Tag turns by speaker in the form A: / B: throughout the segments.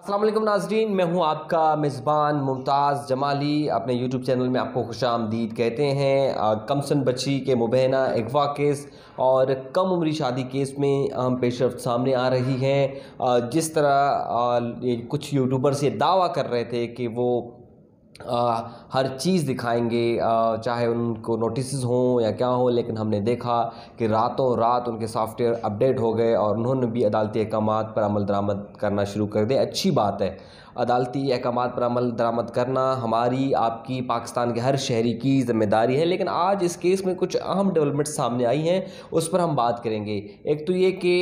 A: अस्सलाम वालेकुम नाज़रीन, मैं हूं आपका मेज़बान मुमताज़ जमाली। अपने यूट्यूब चैनल में आपको खुशामदीद कहते हैं। कमसन बच्ची के मुबैना अगवा केस और कम उम्री शादी केस में अहम पेशरफ्त सामने आ रही हैं। जिस तरह ये कुछ यूट्यूबर्स ये दावा कर रहे थे कि वो हर चीज़ दिखाएंगे, चाहे उनको नोटिस हों या क्या हो, लेकिन हमने देखा कि रातों रात उनके सॉफ्टवेयर अपडेट हो गए और उन्होंने भी अदालती अहकामात पर अमल दरामद करना शुरू कर दिया। अच्छी बात है, अदालती अहकामात पर अमल दरामद करना हमारी आपकी पाकिस्तान के हर शहरी की ज़िम्मेदारी है। लेकिन आज इस केस में कुछ अहम डेवलपमेंट सामने आई हैं, उस पर हम बात करेंगे। एक तो ये कि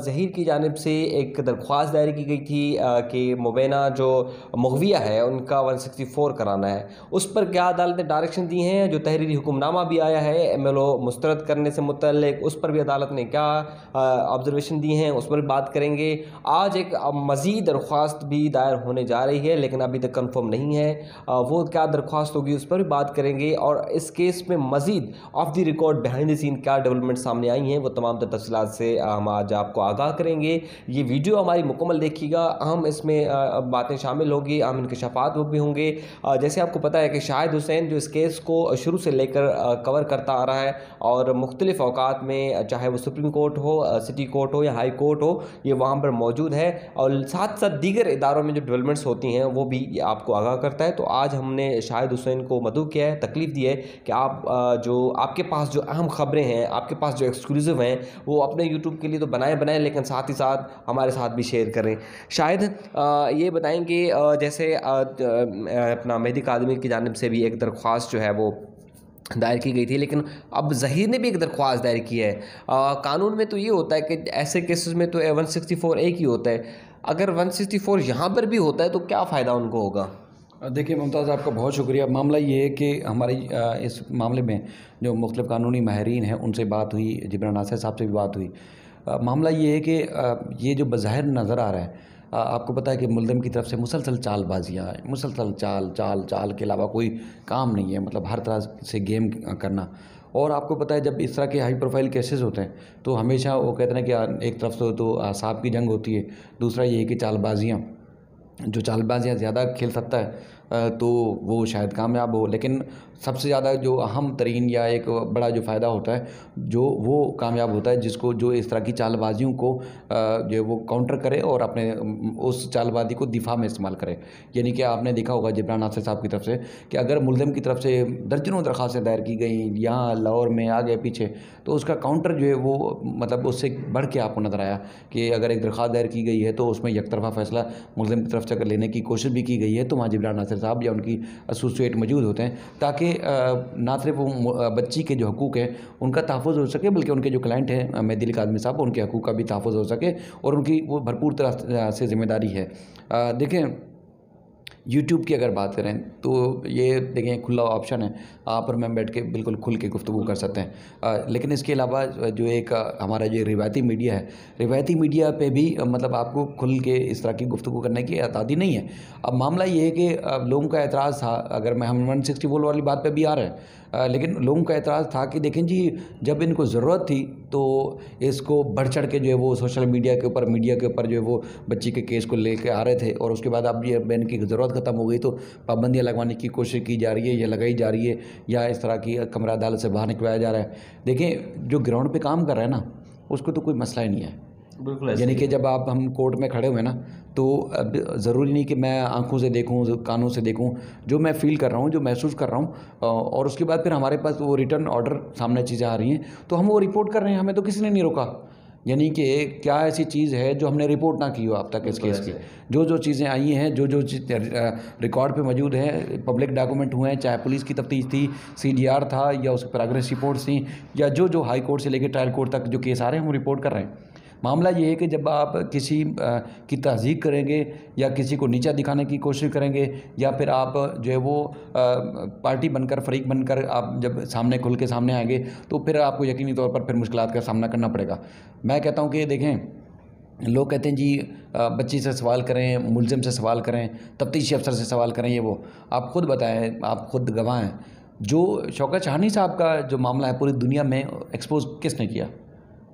A: ज़हीर की जानिब से एक दरख्वास्त दायर की गई थी कि मुबैना जो मुगविया है उनका 164 कराना है। उस पर क्या अदालत ने डायरेक्शन दी हैं? जो तहरीरी हुक्मनामा भी आया है MLO मुस्तरद करने से मुतल्लिक, उस पर भी अदालत ने क्या ऑब्जर्वेशन दी हैं, उस पर भी बात करेंगे। आज एक मज़ीद दरख्वास्त भी दायर होने जा रही है, लेकिन अभी तक कंफर्म नहीं है। वो क्या दरख्वास्त होगी उस पर भी बात करेंगे। और इस केस में मज़ीद off the record behind the scene क्या डेवलपमेंट सामने आई हैं, वो तमाम तफसीलात से हम आज आपको आगाह करेंगे। ये वीडियो हमारी मुकम्मल देखिएगा, अहम इसमें बातें शामिल होगी, अहम इंकशाफात भी होंगे। जैसे आपको पता है कि शाहिद हुसैन जो इस केस को शुरू से लेकर कवर करता आ रहा है और मुख्तलिफ़ औकात में, चाहे वो सुप्रीम कोर्ट हो, सिटी कोर्ट हो या हाई कोर्ट हो, ये वहाँ पर मौजूद है। और साथ साथ दीगर इदारों में जो डेवलपमेंट्स होती हैं वो भी आपको आगाह करता है। तो आज हमने शाहिद हुसैन को मदऊ किया है, तकलीफ़ दी है कि आप जो आपके पास जो अहम ख़बरें हैं, आपके पास जो एक्सक्लूसिव हैं, वो अपने यूट्यूब के लिए तो बनाएं, लेकिन साथ ही साथ हमारे साथ भी शेयर करें। शायद ये बताएंगे, जैसे अपना मेहदी कादमी की जानिब से भी एक दरख्वास्त जो है वो दायर की गई थी, लेकिन अब ज़हीर ने भी एक दरख्वास्त दायर की है। कानून में तो ये होता है कि ऐसे केसेस में तो 164 एक ही होता है। अगर 164 यहाँ पर भी होता है तो क्या फ़ायदा उनको होगा?
B: देखिए मुमताज़, आपका बहुत शुक्रिया। मामला ये है कि हमारी इस मामले में जो मुख्तलिफ़ कानूनी माहिरीन हैं उनसे बात हुई, जिब्रान नासिर साहब से भी बात हुई। मामला ये है कि ये जो बज़ाहिर नज़र आ रहा है, आपको पता है कि मुल्ज़िम की तरफ से मुसलसल चालबाजियाँ, मुसलसल चाल चाल चाल के अलावा कोई काम नहीं है, मतलब हर तरह से गेम करना। और आपको पता है जब इस तरह के हाई प्रोफाइल केसेस होते हैं तो हमेशा वो कहते हैं कि एक तरफ से तो सांप की जंग होती है, दूसरा ये है कि चालबाजियाँ, जो चालबाजियाँ ज़्यादा खेल सकता है तो वो शायद कामयाब हो। लेकिन सबसे ज़्यादा जो अहम तरीन या एक बड़ा जो फ़ायदा होता है, जो वो कामयाब होता है जिसको जो इस तरह की चालबाजियों को जो वो काउंटर करे और अपने उस चालबाजी को दिफा में इस्तेमाल करे। यानी कि आपने देखा होगा जिब्रान नासिर साहब की तरफ से कि अगर मुल्ज़िम की तरफ से दर्जनों दरख्वास्तें दायर की गई यहाँ लाहौर में आगे पीछे, तो उसका काउंटर जो है वो मतलब उससे बढ़ के आपको नज़र आया कि अगर एक दरख्वास्त दायर की गई है तो उसमें एक तरफ़ा फ़ैसला मुल्ज़िम की तरफ से अगर लेने की कोशिश भी की गई है तो वहाँ जिब्रान नासिर साहब या उनकी एसोसिएट मौजूद होते हैं, ताकि ना सिर्फ वो बच्ची के जो हकूक़ हैं उनका तहफ़्फ़ुज़ हो सके, बल्कि उनके जो क्लाइंट हैं मेहदी कादमी साहब, उनके हकूक़ का भी तहफ़्फ़ुज़ हो सके और उनकी वो भरपूर तरह से ज़िम्मेदारी है। देखें, यूट्यूब की अगर बात करें तो ये देखें खुला ऑप्शन है, आप और मैं बैठ के बिल्कुल खुल के गुफ्तगू कर सकते हैं। लेकिन इसके अलावा जो एक हमारा जो रिवायती मीडिया है, रिवायती मीडिया पे भी मतलब आपको खुल के इस तरह की गुफ्तगू करने की आज़ादी नहीं है। अब मामला ये है कि लोगों का एतराज़ था, अगर मैं हम 164 वाली बात पे भी आ रहे हैं, लेकिन लोगों का एतराज़ था कि देखें जी, जब इनको ज़रूरत थी तो इसको बढ़ चढ़ के जो है वो सोशल मीडिया के ऊपर जो है वो बच्ची के केस को लेके आ रहे थे, और उसके बाद अब ये इनकी ज़रूरत ख़त्म हो गई तो पाबंदियाँ लगवाने की कोशिश की जा रही है या लगाई जा रही है, या इस तरह की कमरा अदालत से बाहर निकलवाया जा रहा है। देखें, जो ग्राउंड पे काम कर रहा है ना, उसको तो कोई मसला ही नहीं है।
A: बिल्कुल,
B: यानी कि जब हम कोर्ट में खड़े हुए ना, तो अब ज़रूरी नहीं कि मैं आंखों से देखूं, कानों से देखूं, जो मैं फ़ील कर रहा हूं, जो महसूस कर रहा हूं, और उसके बाद फिर हमारे पास वो रिटर्न ऑर्डर सामने चीज़ें आ रही हैं तो हम वो रिपोर्ट कर रहे हैं, हमें तो किसी ने नहीं रोका। यानी कि क्या ऐसी चीज़ है जो हमने रिपोर्ट ना की हो अब तक इस केस की? जो चीज़ें आई हैं, जो रिकॉर्ड पे मौजूद हैं, पब्लिक डॉक्यूमेंट हुए हैं, चाहे पुलिस की तफ्तीश थी, CDR था, या उस पर प्रोग्रेस रिपोर्ट्स थी, या जो हाई कोर्ट से लेकर ट्रायल कोर्ट तक जो केस आ रहे हैं हम रिपोर्ट कर रहे हैं। मामला ये है कि जब आप किसी की तहज़ीक करेंगे या किसी को नीचा दिखाने की कोशिश करेंगे, या फिर आप जो है वो पार्टी बनकर, फ़रीक बनकर आप जब सामने खुल के सामने आएंगे, तो फिर आपको यकीनी तौर पर फिर मुश्किलात का सामना करना पड़ेगा। मैं कहता हूँ कि देखें, लोग कहते हैं जी बच्ची से सवाल करें, मुल्ज़िम से सवाल करें, तफ्तीशी अफसर से सवाल करें, ये वो आप ख़ुद बताएं, आप ख़ुद गवाह हैं। जो शौकत शाहनी साहब का जो मामला है पूरी दुनिया में एक्सपोज किसने किया?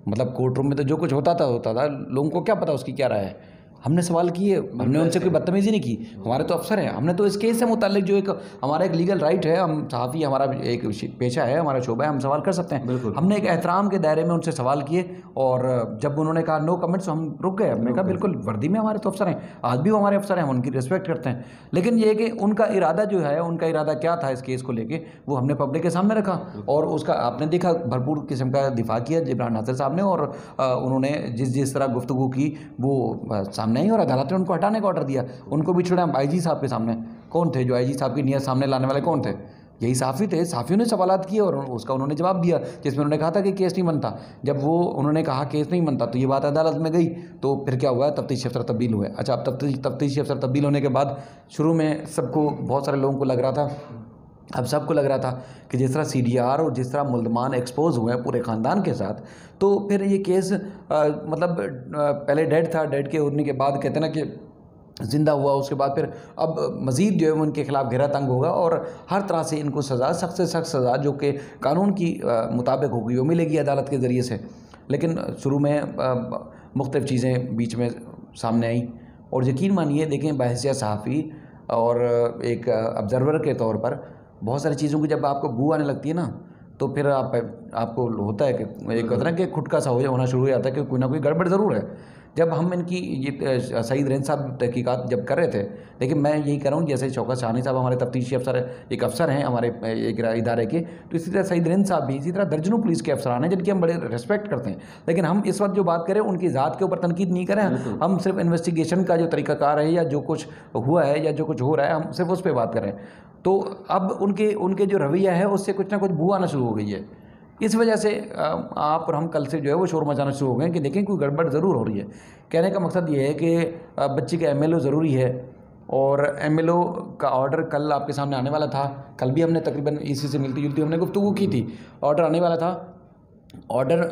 B: मतलब कोर्ट रूम में तो जो कुछ होता था, लोगों को क्या पता उसकी क्या राय है। हमने सवाल किए, हमने उनसे कोई बदतमीजी नहीं की, हमारे तो अफसर हैं, हमने तो इस केस से मुतालिक जो एक हमारा एक लीगल राइट है, हम सहाफ़ी, हमारा एक पेशा है, हमारा शोबा है, हम सवाल कर सकते हैं। हमने एक एहतराम के दायरे में उनसे सवाल किए और जब उन्होंने कहा नो कमेंट्स, हम रुक गए। हमने कहा बिल्कुल, वर्दी में हमारे तो अफसर हैं, आज भी वो हमारे अफसर हैं, हम उनकी रिस्पेक्ट करते हैं। लेकिन ये कि उनका इरादा जो है, उनका इरादा क्या था इस केस को लेके, वो हमने पब्लिक के सामने रखा और उसका आपने देखा भरपूर किस्म का दिफा किया जिब्रान नासिर साहब ने, और उन्होंने जिस तरह गुफ्तगू की वो सामने आई और अदालत ने उनको हटाने का ऑर्डर दिया। उनको भी छोड़ा आईजी साहब के सामने। कौन थे जो आईजी साहब की नीयत सामने लाने वाले? कौन थे? यही साफ़ी थे। साफ़ियों ने सवालात किए और उसका उन्होंने जवाब दिया, जिसमें उन्होंने कहा था कि केस नहीं बनता। जब वो उन्होंने कहा केस नहीं बनता तो ये बात अदालत में गई, तो फिर क्या हुआ, तफ्तीशी अफसर तब्दील हुए। अच्छा, अब तफ्तीशी अफसर तब्दील होने के बाद शुरू में सबको, बहुत सारे लोगों को लग रहा था, अब सबको लग रहा था कि जिस तरह CDR और जिस तरह मुल्ज़मान एक्सपोज हुए हैं पूरे ख़ानदान के साथ, तो फिर ये केस मतलब पहले डेड था, डेड के होने के बाद कहते हैं ना कि ज़िंदा हुआ, उसके बाद फिर अब मज़ीद जो है उनके ख़िलाफ़ घेरा तंग होगा और हर तरह से इनको सज़ा, सख्त से सख्त सज़ा जो कि कानून की मुताबिक होगी वो मिलेगी अदालत के ज़रिए से। लेकिन शुरू में मुख्तलिफ़ चीज़ें बीच में सामने आई और यकीन मानिए, देखें, बहैसियत सहाफ़ी और एक ऑब्ज़र्वर के तौर पर बहुत सारी चीज़ों की जब आपको बू आने लगती है ना, तो फिर आपको होता है कि एक कहते हैं कि खुटका सा होना शुरू हो जाता है कि कोई ना कोई गड़बड़ ज़रूर है। जब हम इनकी ये सईद रेंज साहब तहकीकात जब कर रहे थे, लेकिन मैं यही कह रहा हूँ, जैसे शौकत शाहनी साहब हमारे तफ्तीशी अफसर एक अफसर हैं हमारे एक इदारे के, तो इसी तरह सईद रेंज साहब भी, इसी तरह दर्जनों पुलिस के अफसरान हैं जिनकी हम बड़े रिस्पेक्ट करते हैं। लेकिन हम इस वक्त जो बात करें उनकी ज़ात के ऊपर तनकीद नहीं करें, हम सिर्फ इन्वेस्टिगेशन का जो तरीक़ाकार है या जो कुछ हुआ है या जो कुछ हो रहा है, हम सिर्फ उस पर बात करें। तो अब उनके जो रवैया है उससे कुछ ना कुछ बू आना शुरू हो गई है। इस वजह से आप और हम कल से जो है वो शोर मचाना शुरू हो गए कि देखें कोई गड़बड़ ज़रूर हो रही है। कहने का मकसद ये है कि बच्ची का MLO ज़रूरी है और MLO का ऑर्डर कल आपके सामने आने वाला था। कल भी हमने तकरीबन इसी से मिलती जुलती हमने गुफ्तगू की थी। ऑर्डर आने वाला था, ऑर्डर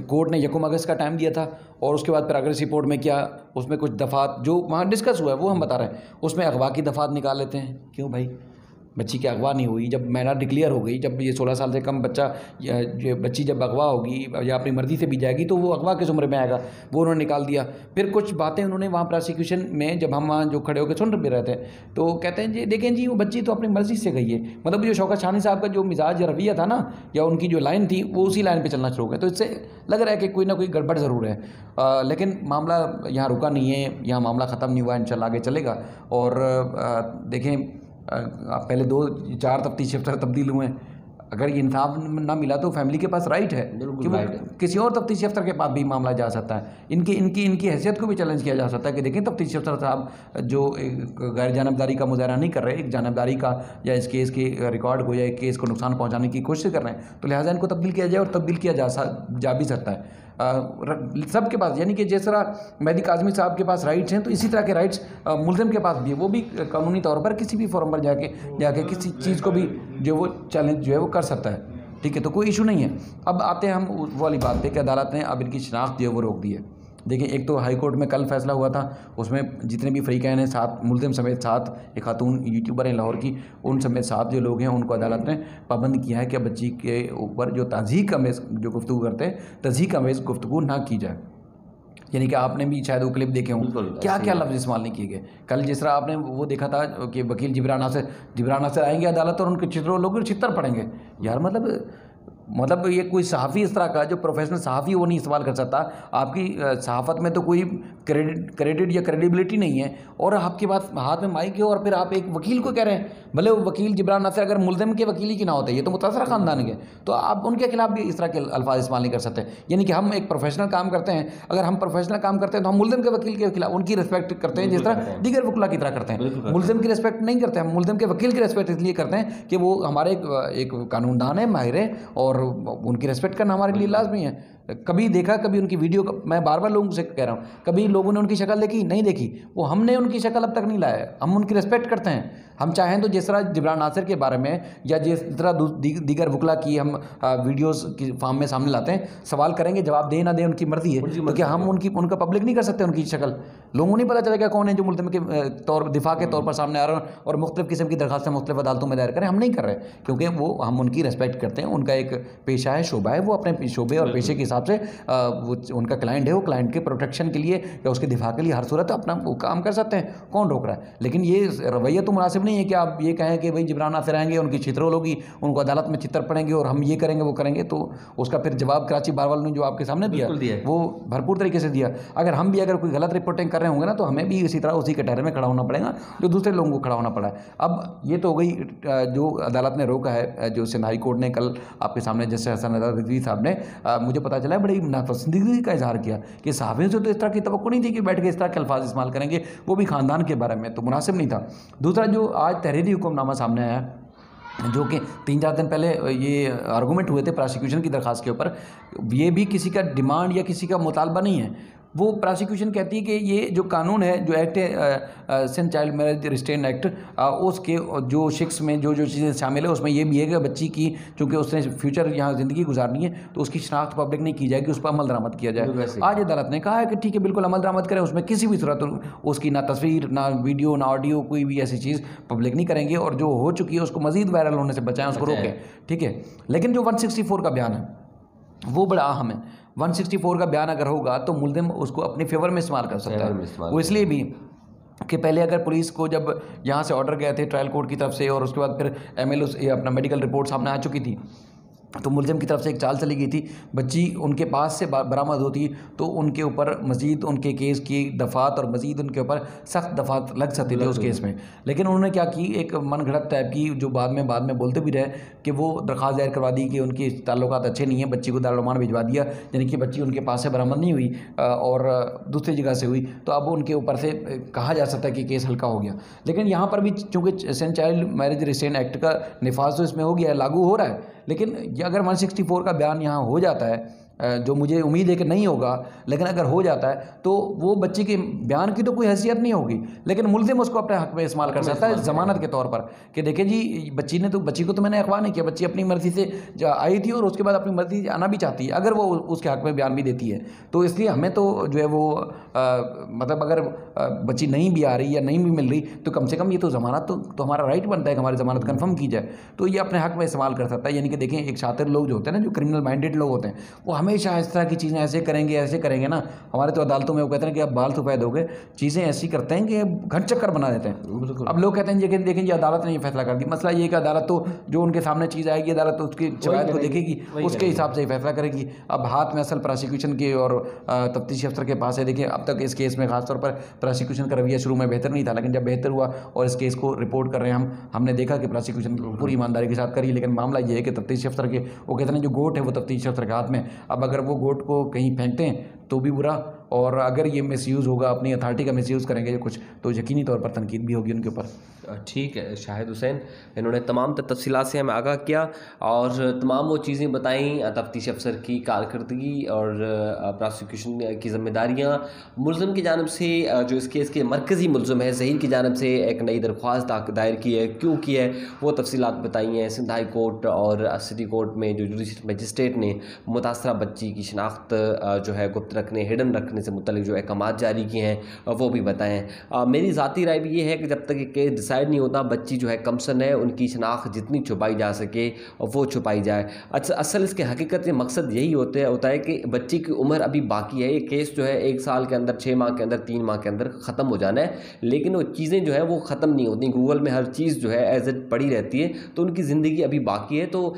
B: कोर्ट ने 1 अगस्त का टाइम दिया था और उसके बाद प्रोग्रेस रिपोर्ट में क्या, उसमें कुछ दफ़ात जो वहाँ डिस्कस हुआ है वो हम बता रहे हैं। उसमें अगवा की दफ़ात निकाल लेते हैं। क्यों भाई, बच्ची की अगवा नहीं हुई, जब मैना डिक्लेयर हो गई, जब ये 16 साल से कम बच्चा या बच्ची जब अगवा होगी या अपनी मर्ज़ी से भी जाएगी तो वो अगवा किस उम्र में आएगा, वो उन्होंने निकाल दिया। फिर कुछ बातें उन्होंने वहाँ प्रोसिक्यूशन में, जब हम वहाँ जो खड़े होकर सुन रहे थे, तो कहते हैं जी देखें जी वो बच्ची तो अपनी मर्ज़ी से गई है। मतलब जो शौकत शाहनी साहब का जो मिजाज या रवैया था ना, या उनकी जो लाइन थी, वो उसी लाइन पर चलना शुरू हो गया। तो इससे लग रहा है कि कोई ना कोई गड़बड़ ज़रूर है। लेकिन मामला यहाँ रुका नहीं है, यहाँ मामला ख़त्म नहीं हुआ, इंशाल्लाह आगे चलेगा। और देखें, पहले 2-4 तफ्तीशी अफसर तब्दील हुए हैं। अगर ये इंसाफ ना मिला तो फैमिली के पास राइट है कि वो किसी और तफ्तीशी अफसर के पास भी मामला जा सकता है। इनकी हैसियत को भी चैलेंज किया जा सकता है कि देखें तफ्तीशी अफसर साहब जो गैर जानबदारी का मुजाहरा नहीं कर रहे, एक जानबदारी का या इस केस के रिकॉर्ड को या एक केस को नुकसान पहुँचाने की कोशिश कर रहे हैं, तो लिहाजा इनको तब्दील किया जाए और तब्दील किया जा भी सकता है सबके पास। यानी कि जिस तरह मेहदी काज़मी साहब के पास राइट्स हैं, तो इसी तरह के राइट्स मुल्ज़िम के पास भी है। वो भी कानूनी तौर पर किसी भी फोरम पर जाके किसी चीज़ को भी जो वो चैलेंज जो है वो कर सकता है। ठीक है, तो कोई इशू नहीं है। अब आते हैं हम वो वाली बात पे कि अदालत ने अब इनकी शनाख्त जो है वो रोक दी है। देखिए, एक तो हाई कोर्ट में कल फैसला हुआ था, उसमें जितने भी फ़रीक़ैन हैं, 7 मुल्ज़िम समेत 7 एक खातून यूट्यूबर हैं लाहौर की, उन समेत 7 जो लोग हैं उनको अदालत ने पाबंद किया है कि बच्ची के ऊपर जो तज़हीक अमेज़ जो गुफ्तगू करते हैं, तज़हीक अमेज़ गुफ्तगू ना की जाए। यानी कि आपने भी शायद वो क्लिप देखे हों, क्या क्या लफ्ज़ इस्तेमाल नहीं किए गए। कल जिस तरह आपने वो देखा था कि वकील जिब्रान नासिर आएंगे अदालत और उनके लोग छितर पड़ेंगे। यार मतलब ये कोई सहाफ़ी इस तरह का जो प्रोफेशनल सहाफ़ी वो नहीं इस्तेमाल कर सकता। आपकी सहाफ़त में तो कोई क्रेडिट या क्रेडिबिलिटी नहीं है और आपके पास हाथ में माइक है और फिर आप एक वकील को कह रहे हैं, भले वो वकील जिब्रान नासिर अगर मुल्ज़िम के वकील ही की ना होते, ये तो मुतासरा ख़ानदान के, तो आप उनके खिलाफ भी इस तरह के अल्फाज इस्तेमाल नहीं कर सकते। यानी कि हम एक प्रोफेशनल काम करते हैं, अगर हम प्रोफेशनल काम करते हैं तो हम मुल्ज़िम के वकील के खिलाफ उनकी रिस्पेक्ट करते हैं जिस तरह दीगर वकला की तरह करते हैं। मुल्ज़िम की रिस्पेक्ट नहीं करते, हम मुल्ज़िम के वकील की रिस्पेक्ट इसलिए करते हैं कि वो हमारे एक कानूनदान है, माहिर है, और उनकी रिस्पेक्ट करना हमारे लिए लाजमी है। कभी देखा, कभी उनकी वीडियो, मैं बार बार लोगों से कह रहा हूँ, कभी लोगों ने उनकी शक्ल देखी? नहीं देखी। वो हमने उनकी शक्ल अब तक नहीं लाया है। हम उनकी रिस्पेक्ट करते हैं। हम चाहें तो जिस तरह जिब्रान नासिर के बारे में या जिस तरह दीगर वकला की हम वीडियोस की फॉर्म में सामने लाते हैं, सवाल करेंगे, जवाब दें ना दें उनकी मर्जी है, तो क्या हम उनका पब्लिक नहीं कर सकते? उनकी शक्ल लोगों नहीं पता चलेगा कौन है जो मुल्ज़िम के दिफा के तौर पर सामने आ रहा है और मुख्तलिफ़ किस्म की दरखास्तें मुख्तलिफ़ अदालतों में दायर करें? हम नहीं कर रहे, क्योंकि वो हम उनकी रिस्पेक्ट करते हैं। उनका एक पेशा है, शोबा है, वो अपने शोबे और पेशे के हिसाब हिसाब से वो उनका क्लाइंट है, वो क्लाइंट के प्रोटेक्शन के लिए या उसके दिफा के लिए हर सूरत अपना वो काम कर सकते हैं, कौन रोक रहा है। लेकिन ये रवैया तो मुनासिब नहीं है कि आप ये कहें कि भाई जिब्रान नासिर आएंगे, उनकी चित्रोल होगी, उनको अदालत में चित्र पड़ेंगे और हम ये करेंगे वो करेंगे। तो उसका फिर जवाब कराची बार वालों ने जो आपके सामने दिया वो भरपूर तरीके से दिया। अगर हम भी अगर कोई गलत रिपोर्टिंग कर रहे होंगे ना तो हमें भी इसी तरह उसी कैटेगरी में खड़ा होना पड़ेगा जो दूसरे लोगों को खड़ा होना पड़ा है। अब ये तो हो गई जो अदालत ने रोका है, जो सिंध हाई कोर्ट ने कल आपके सामने जैसे हसन रिजवी साहब ने मुझे पता चला है बड़ी नापसंदीदगी का इजहार किया कि सहाफ़ियों से तो इस तरह की तवक्को नहीं थी कि बैठ के इस तरह के अल्फाज इस्तेमाल करेंगे, वो भी ख़ानदान के बारे में, तो मुनासिब नहीं था। दूसरा जो आज तहरीरी हुक्मनामा सामने आया, जो कि 3-4 दिन पहले ये आर्गूमेंट हुए थे प्रोसिक्यूशन की दरख्वास्त के ऊपर, ये भी किसी का डिमांड या किसी का मुतालबा नहीं है। वो प्रोसिक्यूशन कहती है कि ये जो कानून है, जो एक्ट है Sindh child marriage restraint act, उसके जो शिक्स में जो जो चीज़ें शामिल है उसमें ये भी है कि बच्ची की चूँकि उसने फ्यूचर यहाँ ज़िंदगी गुजारनी है तो उसकी शनाख्त पब्लिक नहीं की जाएगी, उस पर अमल दरामद किया जाए। आज अदालत ने कहा है कि ठीक है बिल्कुल अमल दरामद करें, उसमें किसी भी सूरत उसकी ना तस्वीर ना वीडियो ना ऑडियो कोई भी ऐसी चीज़ पब्लिक नहीं करेंगे, और जो हो चुकी है उसको मज़ीद वायरल होने से बचाएं, उसको रोकें, ठीक है। लेकिन जो 164 का बयान है वो बड़ा अहम है। 164 का बयान अगर होगा तो मुल्ज़िम उसको अपने फेवर में इस्तेमाल कर सकता है। वो इसलिए भी कि पहले अगर पुलिस को जब यहाँ से ऑर्डर गए थे ट्रायल कोर्ट की तरफ से और उसके बाद फिर MLO अपना मेडिकल रिपोर्ट सामने आ चुकी थी, तो मुल्ज़िम की तरफ से एक चाल चली गई थी, बच्ची उनके पास से बरामद होती तो उनके ऊपर मज़ीद उनके केस की दफ़ात और मज़ीद उनके ऊपर सख्त दफ़ात लग सकती थी उस केस में। लेकिन उन्होंने क्या की, एक मनगढ़ंत टाइप की जो बाद में बोलते भी रहे कि वो दरख्वास्त दायर करवा दी कि उनके ताल्लुकात अच्छे नहीं हैं, बच्ची को दारुल अमान भिजवा दिया, यानी कि बच्ची उनके पास से बरामद नहीं हुई और दूसरी जगह से हुई, तो अब उनके ऊपर से कहा जा सकता है कि केस हल्का हो गया। लेकिन यहाँ पर भी चूँकि Sindh child marriage restraint act का निफाज तो इसमें हो गया है, लागू हो रहा है, लेकिन अगर 164 का बयान यहाँ हो जाता है, जो मुझे उम्मीद है कि नहीं होगा, लेकिन अगर हो जाता है तो वो बच्ची के बयान की तो कोई हैसियत नहीं होगी, लेकिन मुल्ज़िम उसको अपने हक़ में इस्तेमाल कर सकता है ज़मानत के तौर पर कि देखें जी बच्ची को तो मैंने अगवा नहीं किया, बच्ची अपनी मर्ज़ी से आई थी और उसके बाद अपनी मर्ज़ी से आना भी चाहती है, अगर वो उसके हक़ में बयान भी देती है तो इसलिए हमें तो जो है वो मतलब अगर बच्ची नहीं भी आ रही या नहीं भी मिल रही तो कम से कम ये तो ज़मानत तो हमारा राइट बनता है कि हमारी ज़मानत कन्फर्म की जाए, तो ये अपने हक़ में इस्तेमाल कर सकता है। यानी कि देखें एक शातिर लोग जो होते हैं ना, जो क्रिमिनल माइंडेड लोग होते हैं, वो हमेशा इस तरह की चीज़ें ऐसे करेंगे ना, हमारे तो अदालतों में वो कहते हैं कि आप बाल सफ़ेद हो गए, चीज़ें ऐसी करते हैं कि घंट चक्कर बना देते हैं। अब लोग कहते हैं ये देखें ये अदालत ने ये फैसला कर दी, मसला ये कि अदालत तो जो उनके सामने चीज़ आएगी अदालत तो उसकी शिकायत को देखेगी, उसके हिसाब से ही फैसला करेगी। अब हाथ में असल प्रोसिक्यूशन के और तफ्तीशी अफसर के पास है। देखिए अब तक इस केस में खासतौर पर प्रोसिक्यूशन का रवैया शुरू में बेहतर नहीं था, लेकिन जब बेहतर हुआ और इस केस को रिपोर्ट कर रहे हैं हमने देखा कि प्रोसिक्यूशन पूरी ईमानदारी के साथ करी, लेकिन मामला ये है कि तफ्तीशी अफसर के वो कहते हैं जो गोट है वो तफ्तीशी अफसर के हाथ में। अब अगर वो गोट को कहीं फेंकते हैं तो भी बुरा, और अगर ये मिसयूज़ होगा, अपनी अथॉरिटी का मिसयूज़ करेंगे कुछ, तो यकीनी तौर पर तनकीद भी होगी उनके ऊपर।
A: ठीक है शाहिद हुसैन, इन्होंने तमाम तफसीलात से हमें आगाह किया और तमाम वो चीज़ें बताईं, तफ्तीश अफसर की कारकर्दगी और प्रोसिक्यूशन की ज़िम्मेदारियाँ, मुल्ज़िम की जानब से जो इस केस के मरकज़ी मुल्ज़िम है ज़हीर की जानब से एक नई दरख्वास्त दायर की है, क्यों की है वो तफसीलात बताई हैं। सिंध हाई कोर्ट और सिटी कोर्ट में जो जुडिशल मजिस्ट्रेट ने मुतासरा बच्ची की शनाख्त जो है गुप्त रखने, हिडन रखने से मुतल्लिक जो अहकाम जारी किए हैं वो भी बताएँ। मेरी ज़ाती राय भी ये है कि जब तक ये केस डिसाइड नहीं होता, बच्ची जो है कमसन है, उनकी शनाख्त जितनी छुपाई जा सके वो छुपाई जाए। असल इसके हकीकत में मकसद यही होता है कि बच्ची की उम्र अभी बाकी है, ये केस जो है 1 साल के अंदर, 6 माह के अंदर, 3 माह के अंदर ख़त्म हो जाना है, लेकिन वो चीज़ें जो है वो ख़त्म नहीं होती। गूगल में हर चीज़ जो है एज इट पड़ी रहती है, तो उनकी ज़िंदगी अभी बाकी है। तो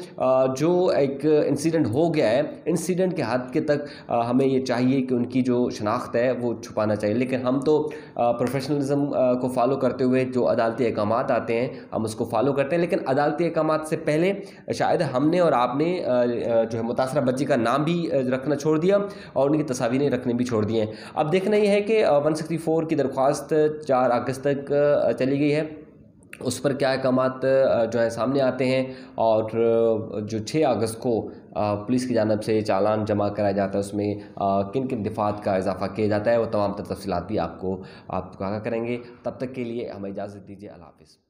A: जो एक इंसिडेंट हो गया है, इंसिडेंट के हद के तक हमें ये चाहिए कि उनकी जो शनाख्त है वो छुपाना चाहिए, लेकिन हम तो प्रोफेशनलिज्म को फॉलो करते हुए जो अदालती अहकाम आते हैं हम उसको फॉलो करते हैं, लेकिन अदालती अहकाम से पहले शायद हमने और आपने जो है मुतासरा बच्ची का नाम भी रखना छोड़ दिया और उनकी तस्वीरें रखने भी छोड़ दिए हैं। अब देखना ये है कि 164 की दरख्वास्त 4 अगस्त तक चली गई है, उस पर क्या अहकामात जो है सामने आते हैं, और जो 6 अगस्त को पुलिस की जानब से चालान जमा कराया जाता है, उसमें किन किन दिफात का इजाफा किया जाता है, वो तमाम तफसीलात भी आपको आगाह करेंगे। तब तक के लिए हमें इजाज़त दीजिए। अल्लाह हाफ़िज़।